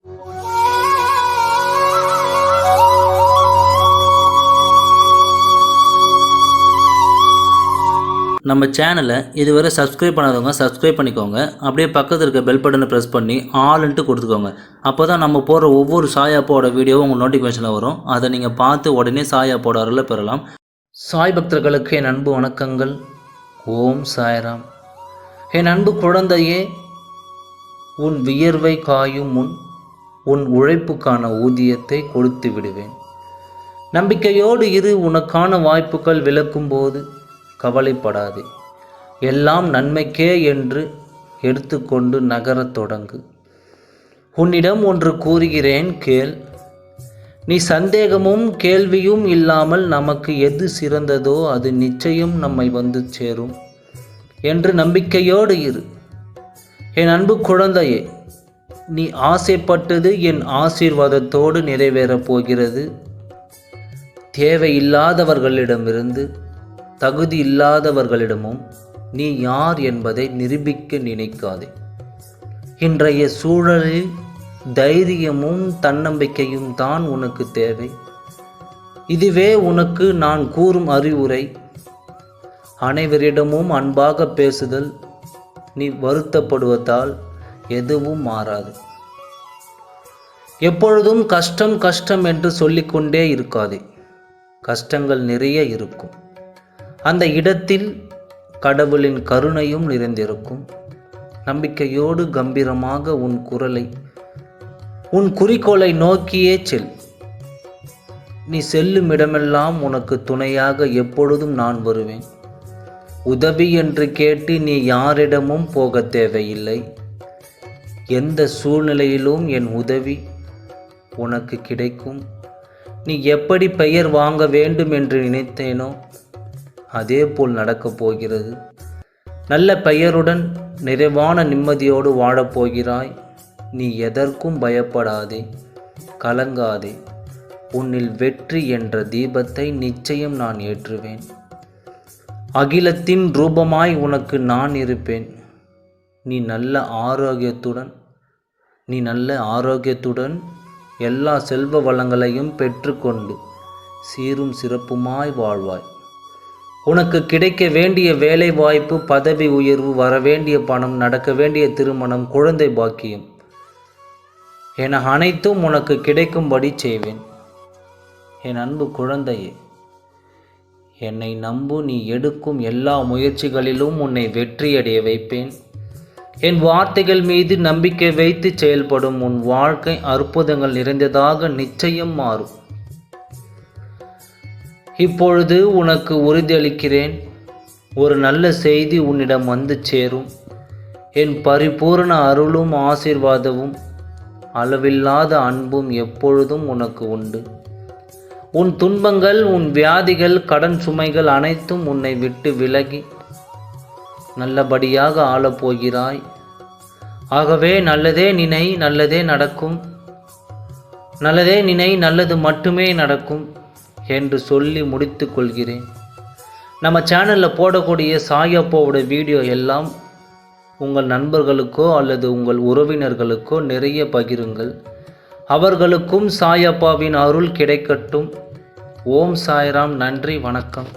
நம்ம சேனலை இதுவரை சப்ஸ்கிரைப் பண்ணாதவங்க சப்ஸ்கிரைப் பண்ணிக்கோங்க. அப்படியே பக்கத்தில் இருக்க பெல் பட்டனை ப்ரெஸ் பண்ணி ஆல்ன்ட்டு கொடுத்துக்கோங்க. அப்போ தான் நம்ம போடுற ஒவ்வொரு சாயாப்போட வீடியோவும் உங்கள் நோட்டிஃபிகேஷனில் வரும். அதை நீங்கள் பார்த்து உடனே சாயாப்போட அருளை பெறலாம். சாய் பக்தர்களுக்கு என் அன்பு வணக்கங்கள். ஓம் சாய்ராம். என் அன்பு குழந்தையே, உன் வியர்வை காயும் முன் உன் உழைப்புக்கான ஊதியத்தை கொடுத்து விடுவேன். நம்பிக்கையோடு இரு. உனக்கான வாய்ப்புகள் விளக்கும் போது கவலைப்படாதே. எல்லாம் நன்மைக்கே என்று எடுத்துக்கொண்டு நகரத் தொடங்கு. உன்னிடம் ஒன்று கூறுகிறேன், கேள். நீ சந்தேகமும் கேள்வியும் இல்லாமல் நமக்கு எது சிறந்ததோ அது நிச்சயம் நம்மை வந்து சேரும் என்று நம்பிக்கையோடு இரு. என் அன்பு குழந்தையே, நீ ஆசைப்பட்டது என் ஆசீர்வாதத்தோடு நிறைவேறப் போகிறது. தேவையில்லாதவர்களிடமிருந்து தகுதி இல்லாதவர்களிடமும் நீ யார் என்பதை நிரூபிக்க நினைக்காதே. இன்றைய சூழலில் தைரியமும் தன்னம்பிக்கையும் தான் உனக்கு தேவை. இதுவே உனக்கு நான் கூறும் அறிவுரை. அனைவரிடமும் அன்பாக பேசுதல். நீ வருத்தப்படுவதால் எதுவும் மாறாது. எப்பொழுதும் கஷ்டம் கஷ்டம் என்று சொல்லிக்கொண்டே இருக்காதே. கஷ்டங்கள் நிறைய இருக்கும். அந்த இடத்தில் கடவுளின் கருணையும் நிறைந்திருக்கும். நம்பிக்கையோடு கம்பீரமாக உன் குரலை உன் குறிக்கோளை நோக்கியே செல். நீ செல்லும் இடமெல்லாம் உனக்கு துணையாக எப்பொழுதும் நான் வருவேன். உதவி என்று கேட்டு நீ யாரிடமும் போக தேவையில்லை. எந்த சூழ்நிலையிலும் என் உதவி உனக்கு கிடைக்கும். நீ எப்படி பெயர் வாங்க வேண்டும் என்று நினைத்தேனோ அதே போல் நடக்கப் போகிறது. நல்ல பெயருடன் நிறைவான நிம்மதியோடு வாழப்போகிறாய். நீ எதற்கும் பயப்படாதே, கலங்காதே. உன்னில் வெற்றி என்ற தீபத்தை நிச்சயம் நான் ஏற்றுவேன். அகிலத்தின் ரூபமாய் உனக்கு நான் இருப்பேன். நீ நல்ல ஆரோக்கியத்துடன் எல்லா செல்வ வளங்களையும் பெற்றுக்கொண்டு சீரும் சிறப்புமாய் வாழ்வாய். உனக்கு கிடைக்க வேண்டிய வேலை வாய்ப்பு, பதவி உயர்வு, வரவேண்டிய பணம், நடக்க வேண்டிய திருமணம், குழந்தை பாக்கியம் என அனைத்தும் உனக்கு கிடைக்கும்படி செய்வேன். என் அன்பு குழந்தையே, என்னை நம்பு. நீ எடுக்கும் எல்லா முயற்சிகளிலும் உன்னை வெற்றியடைய வைப்பேன். என் வார்த்தைகள் மீது நம்பிக்கை வைத்து செயல்படும் உன் வாழ்க்கை அற்புதங்கள் நிறைந்ததாக நிச்சயம் மாறும். இப்பொழுது உனக்கு உறுதியளிக்கிறேன், ஒரு நல்ல செய்தி உன்னிடம் வந்து சேரும். என் பரிபூர்ண அருளும் ஆசீர்வாதமும் அளவில்லாத அன்பும் எப்பொழுதும் உனக்கு உண்டு. உன் துன்பங்கள், உன் வியாதிகள், கடன் சுமைகள் அனைத்தும் உன்னை விட்டு விலகி நல்லபடியாக ஆளப்போகிறாய். ஆகவே நல்லதே நினை, நல்லதே நடக்கும். நல்லதே நினை, நல்லது மட்டுமே நடக்கும் என்று சொல்லி முடித்து கொள்கிறேன். நம்ம சேனலில் போடக்கூடிய சாயப்பாவோட வீடியோ எல்லாம் உங்கள் நண்பர்களுக்கோ அல்லது உங்கள் உறவினர்களுக்கோ நிறைய பகிருங்கள். அவர்களுக்கும் சாயப்பாவின் அருள் கிடைக்கட்டும். ஓம் சாய்ராம். நன்றி, வணக்கம்.